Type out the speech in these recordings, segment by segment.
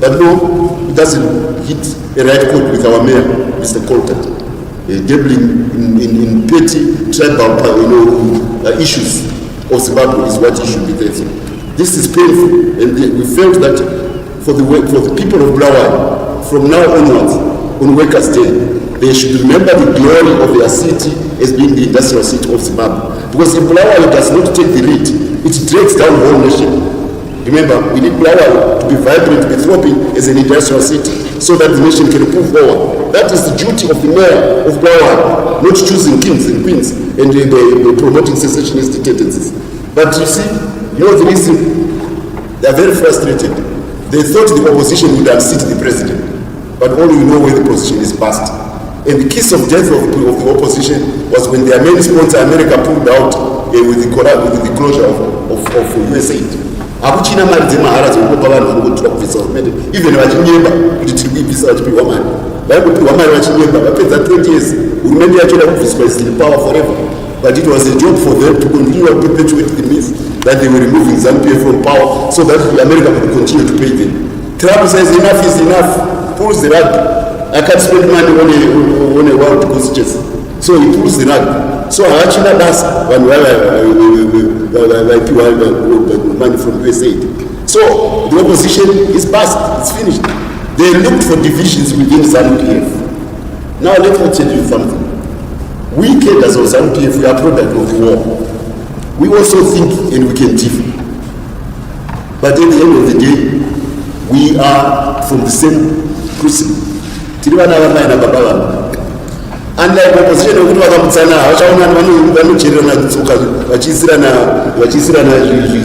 But no, it doesn't hit a right chord with our mayor, Mr. Colton. Dabbling in petty tribal issues of Zimbabwe is what he should be there. So this is painful, and we felt that for the people of Bulawayo, from now onwards, on Workers' Day, they should remember the glory of their city as being the industrial city of Zimbabwe. Because if Bulawayo does not take the lead, it drags down the whole nation. Remember, we need Bulawayo to be vibrant, to be throbbing as an industrial city, so that the nation can move forward. That is the duty of the mayor of Bulawayo, not choosing kings and queens and promoting secessionist tendencies. But you see, the reason, they are very frustrated. They thought the opposition would unseat the president, but all we know where the position is passed. And the kiss of death of the opposition was when their main sponsor, America, pulled out with the closure of USAID. Akuchina mari dzemahara dzekupa vanhu vanongotora kubvisa hurumende, even vachinyemba kuti tiri kuibvisa vachipiwa mari. Vaingopiwa mari vachinyemba, vapedza 20 years, hurumende yacho ida kubviswa is in power forever. But it was a job for them to continue to perpetuate the myth that they were removing ZANU-PF from power so that America could continue to pay them. Trump says enough is enough, pulls the rug. I can't spend money on a world constituency. So he pulls the rug. So Hachina does money from USAID. So the opposition is past, it's finished. They looked for divisions within ZANU-PF. Now let me tell you something. We cadres of ZANU-PF, we are product of the war. We also think and we can differ. But at the end of the day, we are from the same crucible. Unlike opposition, we don't have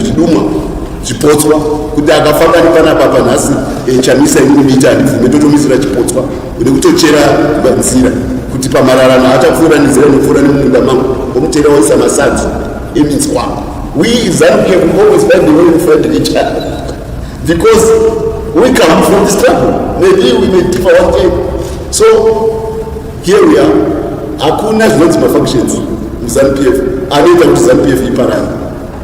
Zanu, chipotswa kuti akafamba nepana papa nhasi chamisa inomita handibvume chipotswa ine kutochera nzira kuti pamararano achapfuura nzira inopfuura nemunda mangu omutera waisa masadzi eminzwa. We ZANU-PF always find the way we find each other because we come from the struggle. Maybe we may differ one day. So here we are. Hakuna zvinonzi functions ZANU-PF anoita kuti ZANU-PF iparare,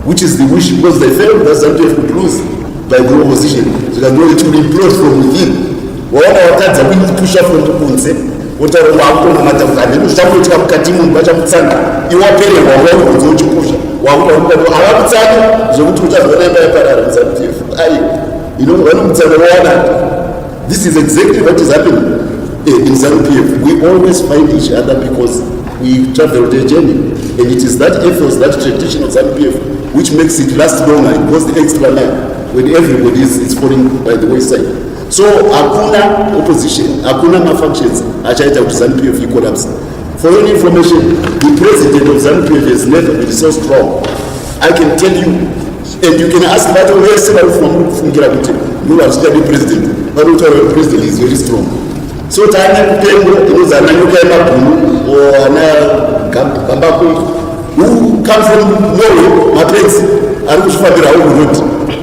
which is the wish, because they felt that ZANU-PF would lose by the opposition. So they know it will implode from within. Waona watadza kuipusha from kunze, wotaura wakutona matafuta ndinochakuitika mukati munhu vachamutsanga iwapererwa waunonzi uchipusha wakuta havakutsanga zvokuti uchazoona imba yaparara muZANU-PF. Vanomutsanga waona. This is exactly what is happening in ZANU-PF. We always find each other because we traveled a journey, and it is that ethos, that tradition of ZANU-PF which makes it last longer. It goes the extra mile when everybody is falling by the wayside. So hakuna opposition, hakuna malfunctions achaita kuti ZANU-PF collapse. For your information, the president of ZANU-PF has never been so strong. I can tell you, and you can ask that where several from Girabuti, you are studying president, but the president is very strong. So Tani Pengo, Nyokayemabhunu or who come from Norway, my friends, are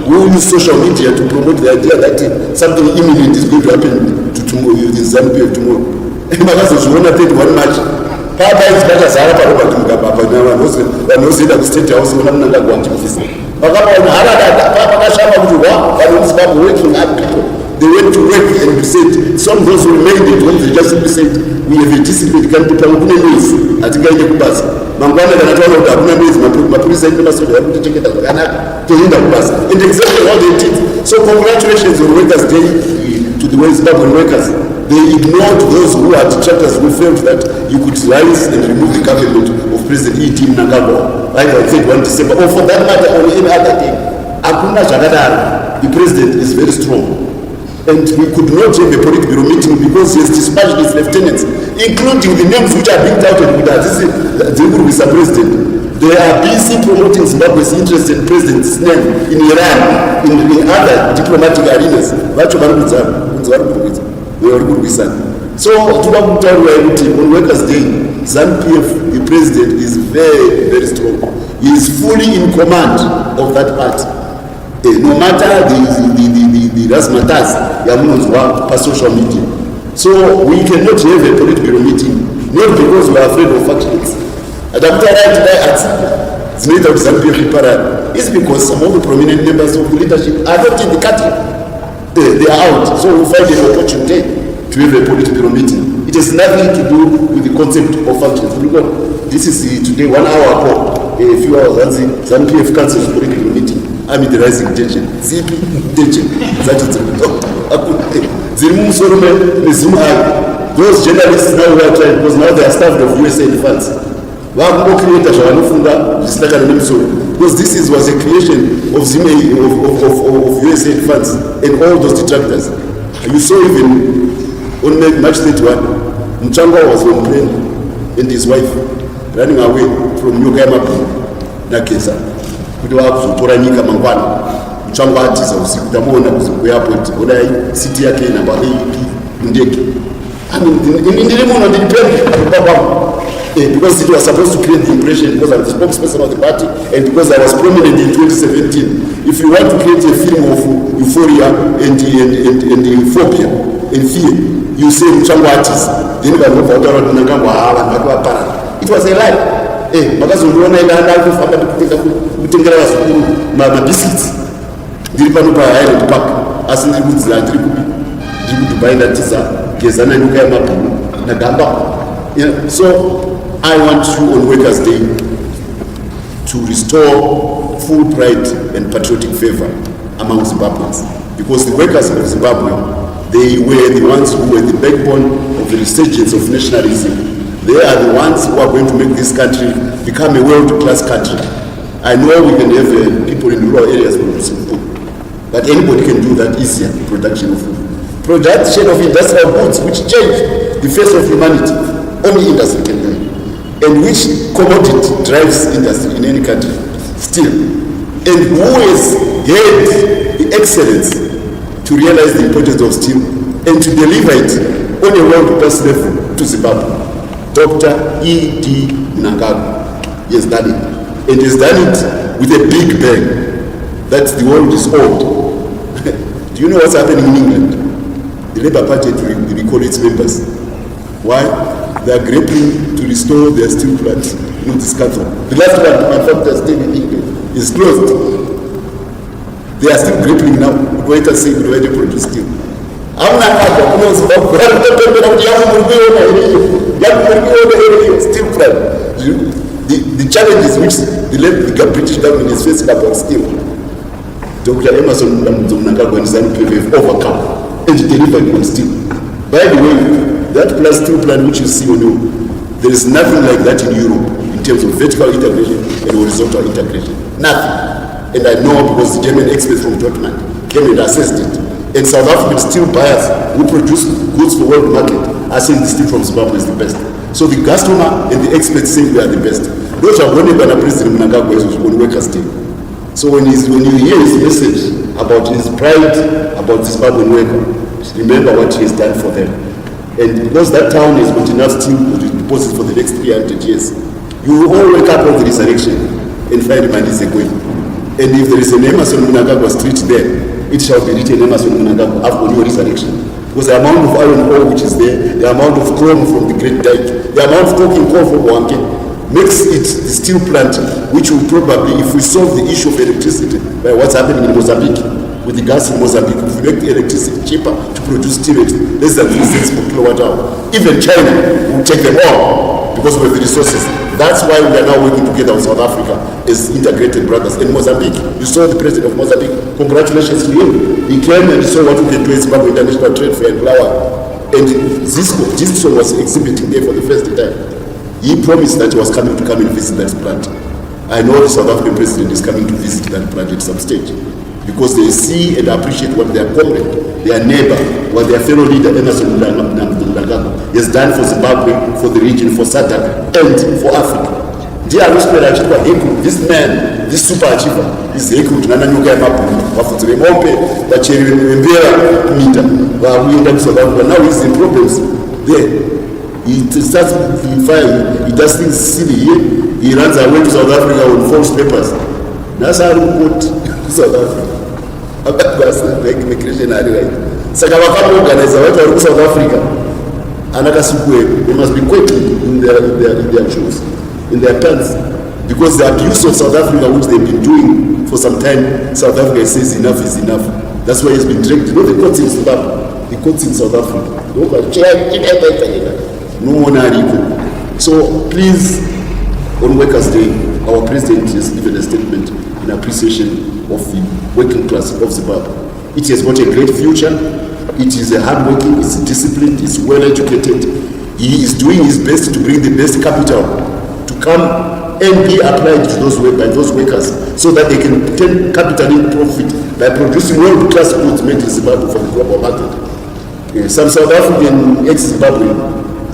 who use social media to promote the idea that something imminent is going to happen to tomorrow, the ZANU-PF tomorrow. Because one match. Papa is better as Arab Robert Mugabe, but no say that the state house will not Mnangagwa office. Papa working hard people. They went to work and said, some of those who remained at home, they just said, we have a disciplined country, people who know I think I get bus. Mangwana can tell that my police said, so they have to take it out. To him that bus. And exactly what they did. So congratulations on Workers' Day to the Zimbabwean workers. They ignored those who are detractors who felt that you could rise and remove the government of President Mnangagwa. Like I said, 1 December, or for that matter, on any other day. Akuna Jagadar, the president is very strong. And we could not have a Politburo meeting because he has dispatched his lieutenants, including the names which are being touted with us. This is the president. They are busy promoting Zimbabwe's interest in president's name in Iran, in other diplomatic arenas. So, on Workers' Day, ZANU-PF, the president, is very, very strong. He is fully in command of that party. No matter the razzmatazz per social media. So we cannot have a Politburo meeting, not because we are afraid of factions. It's because some of the prominent members of the leadership are not in the country. they are out. So we find an opportunity to have a political meeting. It has nothing to do with the concept of functions. This is today 1 hour ago, a few hours, Zanu PF Council's political meeting. Amid the rising tension. Zipi tension. That is those journalists now who are trying, because now they are staffed of USAID funds. Because this was a creation of USAID funds and all those detractors. You saw even on March 31, Mutsvangwa was on plane and his wife running away from Nyokayemabhunu na Geza. Kuti wakuzotora nyika mangwana. Mutsvangwa atiza usiku tamuona ku airport kudai city yake namba 8 ndege. I mean, because it was supposed to create the impression because I was the spokesperson of the party and because I was prominent in 2017. If you want to create a film of euphoria and phobia and fear, you say Mutsvangwa artists. Then it was a lie. Makazondiona ida kufamba kutengera vazukuru mabhisikiti ndiri pano paHighland Park asi ndiri kudzira ndiri kuDubai ndatiza Geza naNyokayemabhunu naGamba. So I want you on Workers' Day to restore full pride and patriotic fervor among Zimbabweans, because the workers of Zimbabwe, they were the ones who were the backbone of the resurgence of nationalism. They are the ones who are going to make this country become a world-class country. I know we can have people in rural areas producing food, but anybody can do that easier, production of food. Production of industrial goods, which change the face of humanity, only industry can do it. And which commodity drives industry in any country still. And who has had the excellence to realize the importance of steel and to deliver it on a world-class level to Zimbabwe? Dr. E.D. Mnangagwa has done it. And has done it with a big bang that the world is old. Do you know what's happening in England? The Labour Party to recall its members. Why? They are grappling to restore their steel plants in this country. The last one, in fact, that's still in England, is closed. They are still grappling now. Wait and see where they produce steel. Steel plant. The challenges which the British government is facing about steel, Dr. Mnangagwa and Zanu have overcome and delivered on steel. By the way, that plus steel plant which you see on you, there is nothing like that in Europe in terms of vertical integration and horizontal integration. Nothing. And I know because the German experts from Dortmund came and assessed it. And South African steel buyers who produce goods for world market are saying the steel from Zimbabwe is the best. So the customer and the experts say we are the best. Those are running by the President Mnangagwa on Workers' Day. So when you hear his message about his pride about Zimbabwean worker, remember what he has done for them. And because that town has got enough steel deposits for the next 300 years, you will all wake up on the resurrection and find Mandise going. And if there is an Emerson Mnangagwa street there, it shall be written Emerson Mnangagwa after your resurrection. Because the amount of iron ore which is there, the amount of chrome from the Great Dike, the amount of coking coal from Wanke, makes it the steel plant which will probably, if we solve the issue of electricity by what's happening in Mozambique, with the gas in Mozambique, if we make the electricity cheaper to produce steel at less than 3 cents per kilowatt hour, even China will take them all because of the resources. That's why we are now working together with South Africa as integrated brothers. In Mozambique, you saw the president of Mozambique. Congratulations to him. He came and saw what we can do in Zimbabwe International Trade Fair and Flower. And this was exhibiting there for the first time. He promised that he was coming and visit that plant. I know the South African president is coming to visit that plant at some stage, because they see and appreciate what their comrade, their neighbor, what their fellow leader Emerson Mnangagwa has done for Zimbabwe, for the region, for SADC, and for Africa. This man, this super achiever, is equal to Nyokayemabhunu. Now he's in problems there. He starts with fire, he does things silly here, he runs away to South Africa on false papers. That's how we put South Africa. Saka vakamuorganiza watu vari South Africa anakasukwepo. They must be quaking in their shoes, in their pants, because the abuse of South Africa, which they've been doing for some time, South Africa says enough is enough. That's why he's been dragged. You know the courts in Zimbabwe, the courts in South Africa. No one are equal. So please, on Workers' Day, our president has given a statement in appreciation of the working class of Zimbabwe. It has got a great future. It is a hardworking, it's disciplined, it's well educated. He is doing his best to bring the best capital to come and be applied to by those workers so that they can turn capital in profit by producing world-class goods made in Zimbabwe for the global market. Some South African ex-Zimbabwean,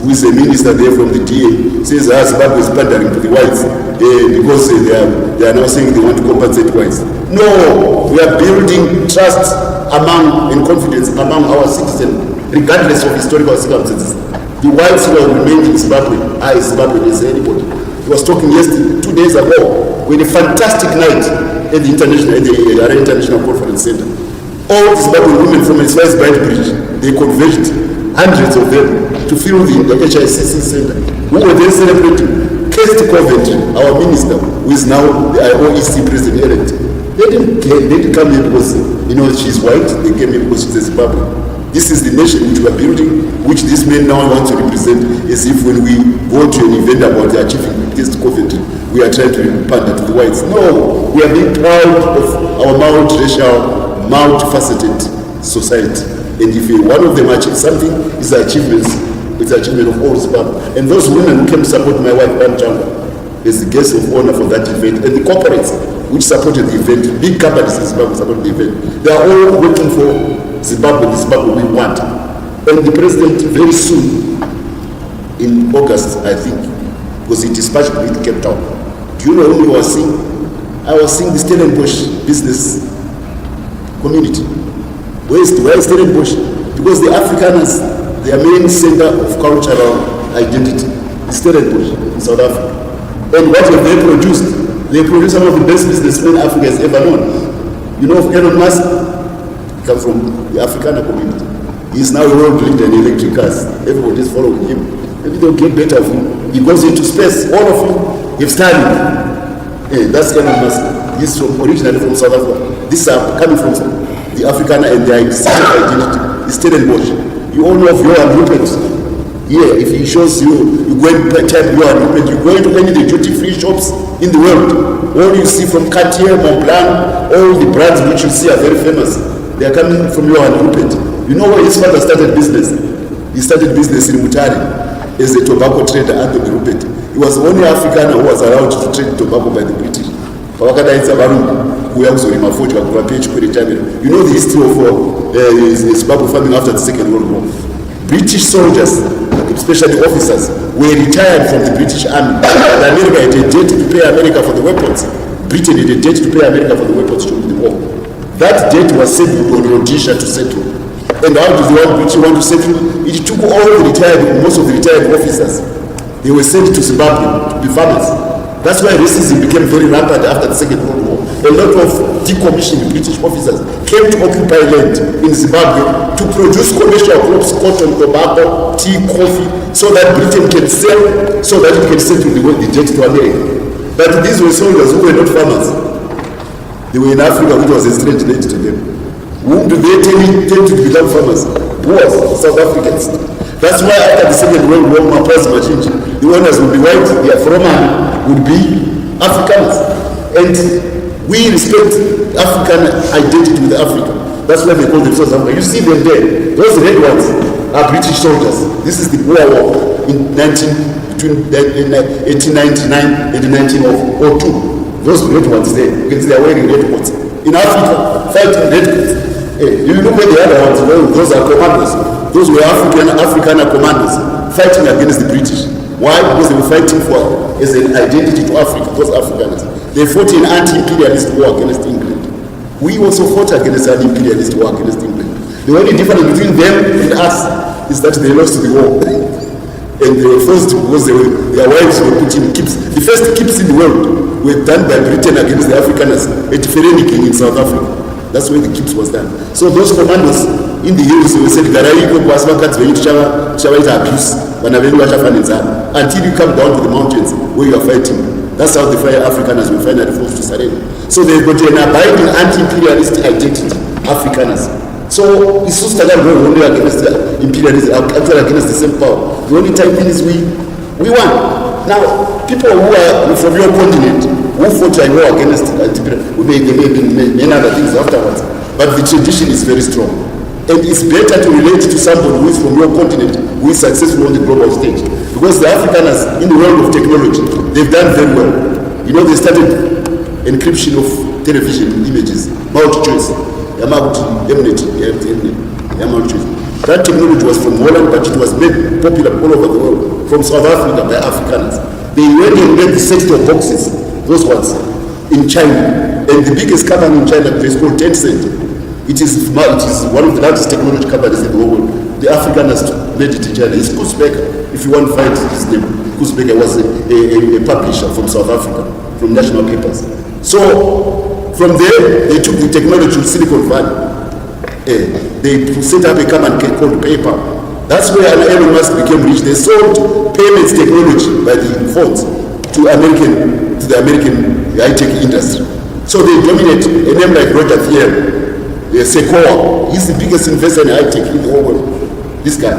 who is a minister there from the DA, says Zimbabwe is pandering to the whites because they are now saying they want to compensate whites. No, we are building trust among and confidence among our citizens, regardless of historical circumstances. The whites who have remained in Zimbabwe are as Zimbabwean as anybody. He was talking yesterday, 2 days ago, with a fantastic night at the International Conference Center. All the Zimbabwean women from as far as Bright Bridge, they converged, hundreds of them, to fill the HICC Center, who were then celebrating Kirsty Coventry, our minister, who is now the IOEC president-elect. They didn't come here because, she's white. They came here because she's a Zimbabwean. This is the nation which we are building, which this man now wants to represent, as if when we go to an event about the achieving Kirsty Coventry, we are trying to pander to the whites. No, we are being proud of our multiracial, multifaceted society. And if one of them achieves something, it's the achievement of all Zimbabwe. And those women who came to support my wife, Mnangagwa, as the guest of honor for that event, and the corporates which supported the event, big companies in Zimbabwe supported the event, they are all working for Zimbabwe, the Zimbabwe we want. And the president very soon, in August, I think, because he dispatched me to Cape Town. Do you know who I was seeing? I was seeing the Stellenbosch business community. Where is Stellenbosch? Because the Afrikaners, their main center of cultural identity is Stellenbosch in South Africa. And what have they produced? They produce some of the best businessmen Africa has ever known. You know of Elon Musk? He comes from the Afrikaner community. He is now a world leader in electric cars. Everybody is following him. Maybe they'll get better of him. He goes into space. All of you have studied. That's Elon Musk. He's originally from South Africa. These are coming from the Afrikaner and their identity. It's Stellenbosch. You all know of Johan Rupert. Here, if he shows you, you go and type Johan Rupert, you go into any of the duty-free shops in the world. All you see from Cartier, Montblanc, all the brands which you see are very famous. They are coming from Johan Rupert. You know where his father started business? He started business in Mutare as a tobacco trader, Anthony Rupert. He was the only Afrikaner who was allowed to trade tobacco by the British. You know the history of Zimbabwe farming after the Second World War. British soldiers, especially officers, were retired from the British Army. And America had a debt to pay America for the weapons. Britain had a debt to pay America for the weapons during the war. That debt was sent on Rhodesia to settle. And how did the British want to settle? It took most of the retired officers. They were sent to Zimbabwe to be farmers. That's why racism became very rampant after the Second World War. A lot of decommissioned British officers came to occupy land in Zimbabwe to produce commercial crops, cotton, tobacco, tea, coffee, so that Britain can sell, so that it can settle the debt to America. But these were soldiers who were not farmers. They were in Africa, which was a strange land to them. Whom do they tend to become farmers? Boers, South Africans. That's why after the Second World War, the owners would be white, the Afro-man would be Afrikaners. And we respect African identity with Africa. That's why they call themselves Africa. You see them there. Those red ones are British soldiers. This is the Boer War between 1899 and 1902. Those red ones there, you can see they are wearing red coats. In Africa, fighting red coats. You look at the other ones, well, those are commanders. Those were Afrikaner commanders fighting against the British. Why? Because they were fighting as an identity to Africa, those Afrikaners. They fought in anti-imperialist war against England. We also fought against an imperialist war against England. The only difference between them and us is that they lost the war. And they were forced because their wives were put in keeps. The first keeps in the world were done by Britain against the Afrikaners at Vereeniging in South Africa. That's where the keeps was done. So those commandos in the hills, they said, abuse until you come down to the mountains where you are fighting. That's how the Afrikaners will finally forced to surrender. So they've got an abiding anti-imperialist identity Afrikaners. So it's just only against the imperialism, actually against the same power. The only type thing is we won. Now, people who are from your continent, who fought a war against imperialism, they may be many other things afterwards. But the tradition is very strong. And it's better to relate to somebody who is from your continent, who is successful on the global stage. Because the Afrikaners, in the world of technology, they've done very well. You know, they started encryption of television images, multi-choice. That technology was from Holland, but it was made popular all over the world, from South Africa by Afrikaners. They went and made the set-top boxes, those ones, in China. And the biggest company in China is called Tencent. It is one of the largest technology companies in the world. The Afrikaners made it in China. It's Kutzbecker. If you want to find his name, Kutzbecker was a publisher from South Africa, from national papers. So, from there, they took the technology to Silicon Valley. They set up a company called PayPal. That's where Elon Musk became rich. They sold payments technology by the phones to the American high-tech industry. So they dominate. A name like Roger Thiel, Sequoia, he's the biggest investor in high-tech in the whole world. This guy.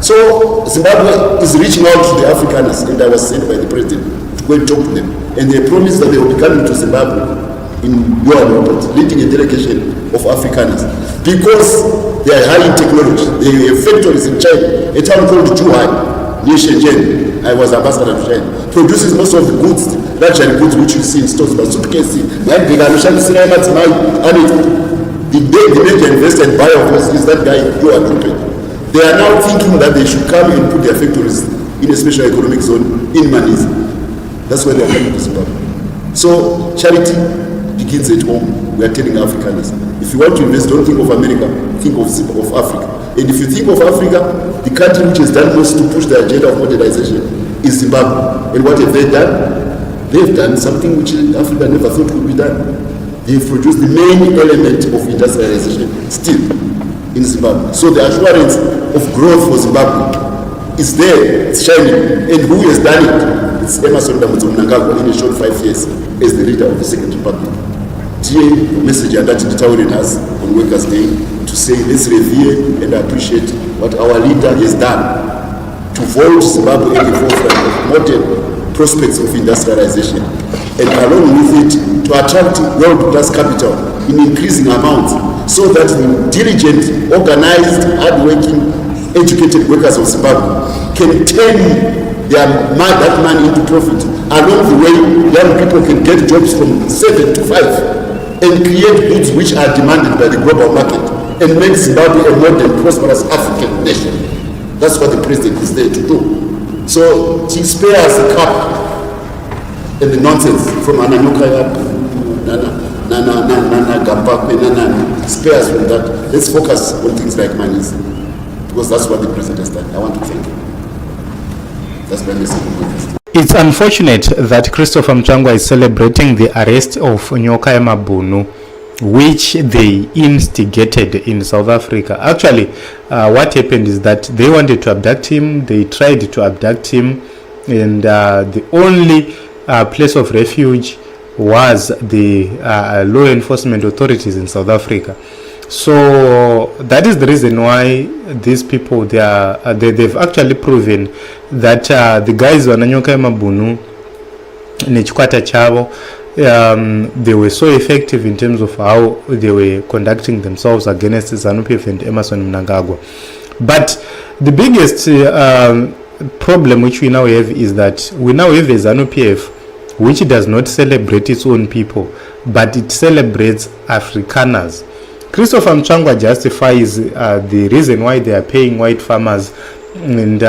So Zimbabwe is reaching out to the Afrikaners, and I was sent by the president to go and talk to them. And they promised that they will be coming to Zimbabwe in your report, leading a delegation of Afrikaners, because they are high in technology. They have factories in China, a town called Zhuhai, near Shenzhen. I was ambassador to China. Produces most of the goods, luxury goods which you see in stores, but suitcases. The major investor and buyer of this is that guy, Joe Agrupe. They are now thinking that they should come and put their factories in a special economic zone in Manisa. That's why they are coming to Zimbabwe. So charity begins at home. We are telling Afrikaners, if you want to invest, don't think of America, think of Africa. And if you think of Africa, the country which has done most to push the agenda of modernization is Zimbabwe. And what have they done? They've done something which Africa never thought could be done. They've produced the main element of industrialization still in Zimbabwe. So the assurance of growth for Zimbabwe is there, it's shining. And who has done it? It's Mnangagwa in a short 5 years as the leader of the Second Republic. The message that the has on Workers' Day to say let's revere and appreciate what our leader has done to vault Zimbabwe at the forefront of modern prospects of industrialization, and along with it to attract world-class capital in increasing amounts, so that the diligent, organized, hard-working, educated workers of Zimbabwe can turn that money into profit. Along the way, young people can get jobs from 7 to 5 and create goods which are demanded by the global market and make Zimbabwe a modern, prosperous African nation. That's what the president is there to do. So he spares the cup and the nonsense from Nyokayemabhunu, spares from that. Let's focus on things like money, because that's what the president has done. I want to thank him. That's my message. It's unfortunate that Christopher Mutsvangwa is celebrating the arrest of Nyokayemabhunu, which they instigated in South Africa. Actually, what happened is that they wanted to abduct him, they tried to abduct him, and the only place of refuge was the law enforcement authorities in South Africa. So that is the reason why these people, they've actually proven that the guys who are Nyokayemabhunu nechikwata chavo, they were so effective in terms of how they were conducting themselves against Zanu and Emmerson Mnangagwa. But the biggest problem which we now have is that we now have a Zanu PF which does not celebrate its own people, but it celebrates Afrikaners. Christopher Mutsvangwa justifies the reason why they are paying white farmers, and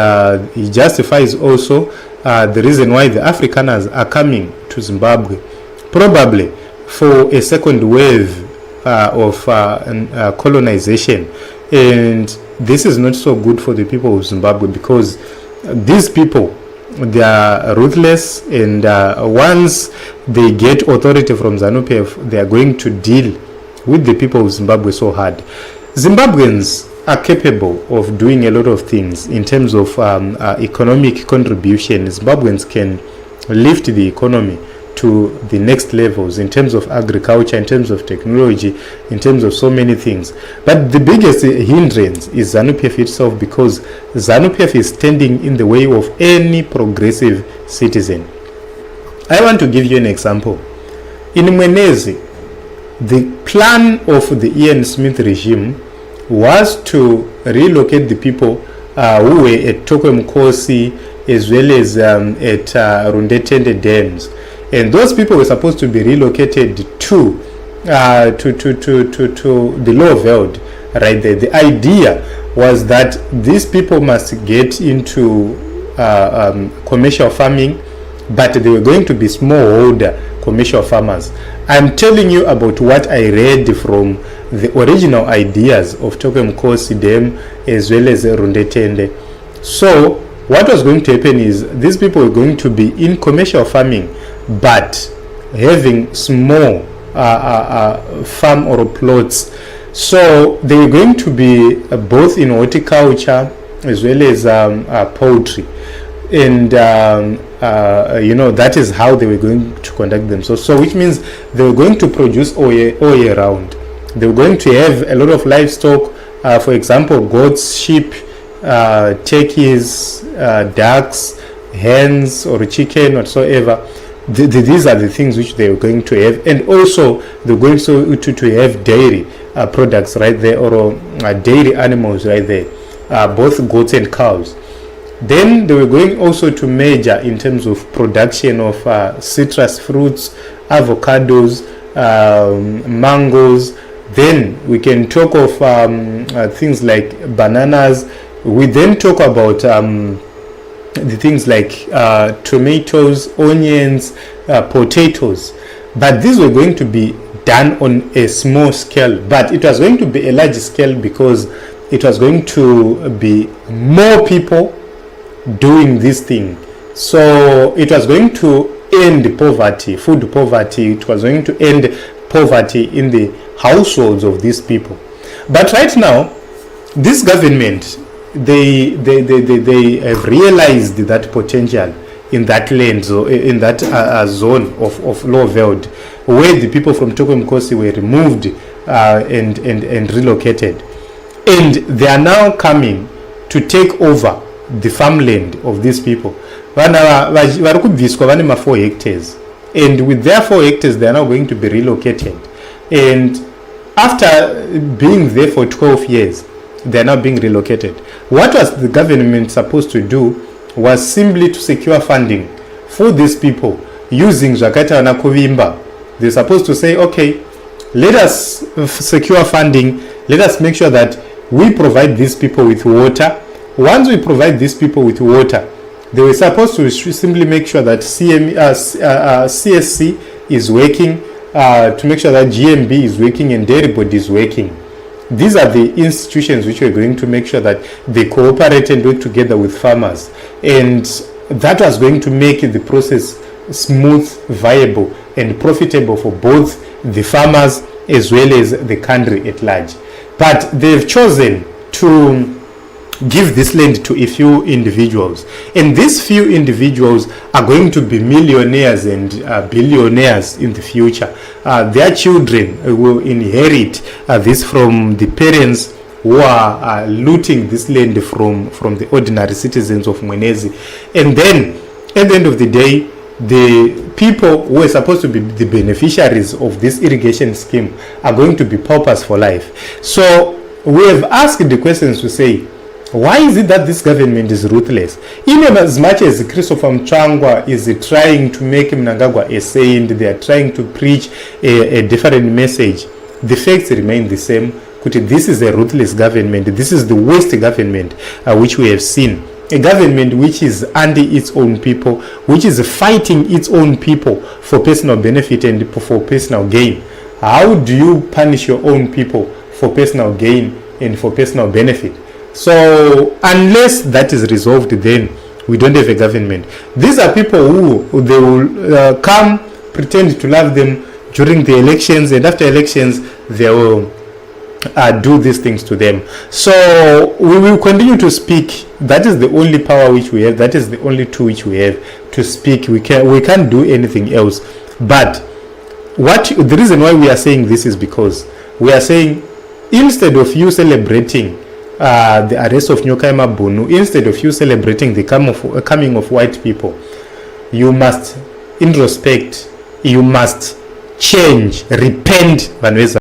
he justifies also the reason why the Afrikaners are coming to Zimbabwe, probably for a second wave of colonization. And this is not so good for the people of Zimbabwe, because these people, they are ruthless, and once they get authority from ZANU-PF, they are going to deal with the people of Zimbabwe so hard. Zimbabweans are capable of doing a lot of things in terms of economic contribution. Zimbabweans can lift the economy to the next levels in terms of agriculture, in terms of technology, in terms of so many things. But the biggest hindrance is ZANU-PF itself, because ZANU-PF is standing in the way of any progressive citizen. I want to give you an example. In Mwenezi, the plan of the Ian Smith regime was to relocate the people who were at Tokwemkosi as well as at Rundetende dams, and those people were supposed to be relocated to the lower veld right there. The idea was that these people must get into commercial farming, but they were going to be smallholder commercial farmers. I'm telling you about what I read from the original ideas of Tokwemkosi dam as well as Rundetende. So what was going to happen is these people were going to be in commercial farming, but having small farm or plots. So they were going to be both in horticulture as well as poultry, and that is how they were going to conduct themselves. So which means they were going to produce all year round. They were going to have a lot of livestock, for example, goats, sheep, turkeys, ducks, hens, or chicken, whatsoever. These are the things which they were going to have, and also they're going to have dairy products right there, or dairy animals right there, both goats and cows. Then they were going also to major in terms of production of citrus fruits, avocados, mangoes. Then we can talk of things like bananas. We then talk about the things like tomatoes, onions, potatoes. But these were going to be done on a small scale, but it was going to be a large scale because it was going to be more people doing this thing. So it was going to end poverty, food poverty. It was going to end poverty in the households of these people. But right now, this government, they have realized that potential in that land, so in that zone of low veld, where the people from Tokwemkosi were removed and relocated, and they are now coming to take over the farmland of these people. Vari kubviswa vane ma 4 hectares, and with their 4 hectares they are now going to be relocated, and after being there for 12 years they are now being relocated. What was the government supposed to do was simply to secure funding for these people using Zvakaita na Kuvimba. They're supposed to say, okay, let us secure funding, let us make sure that we provide these people with water. Once we provide these people with water, they were supposed to simply make sure that CSC is working, to make sure that GMB is working and dairy board is working. These are the institutions which are going to make sure that they cooperate and work together with farmers, and that was going to make the process smooth, viable and profitable for both the farmers as well as the country at large. But they've chosen to give this land to a few individuals, and these few individuals are going to be millionaires and billionaires in the future. Their children will inherit this from the parents who are looting this land from the ordinary citizens of Mwenezi. And then at the end of the day, the people who are supposed to be the beneficiaries of this irrigation scheme are going to be paupers for life. So we have asked the questions to say, why is it that this government is ruthless? Even as much as Christopher Mutsvangwa is trying to make Mnangagwa a saint, they are trying to preach a different message, the facts remain the same. This is a ruthless government. This is the worst government which we have seen. A government which is anti its own people, which is fighting its own people for personal benefit and for personal gain. How do you punish your own people for personal gain and for personal benefit? So unless that is resolved, then we don't have a government. These are people who they will come, pretend to love them during the elections, and after elections they will do these things to them. So we will continue to speak. That is the only power which we have. That is the only tool which we have to speak. We can't do anything else. But the reason why we are saying this is because we are saying, instead of you celebrating the arrest of Nyokayemabhunu, instead of you celebrating the coming of white people, you must introspect, you must change, repent, Vanessa.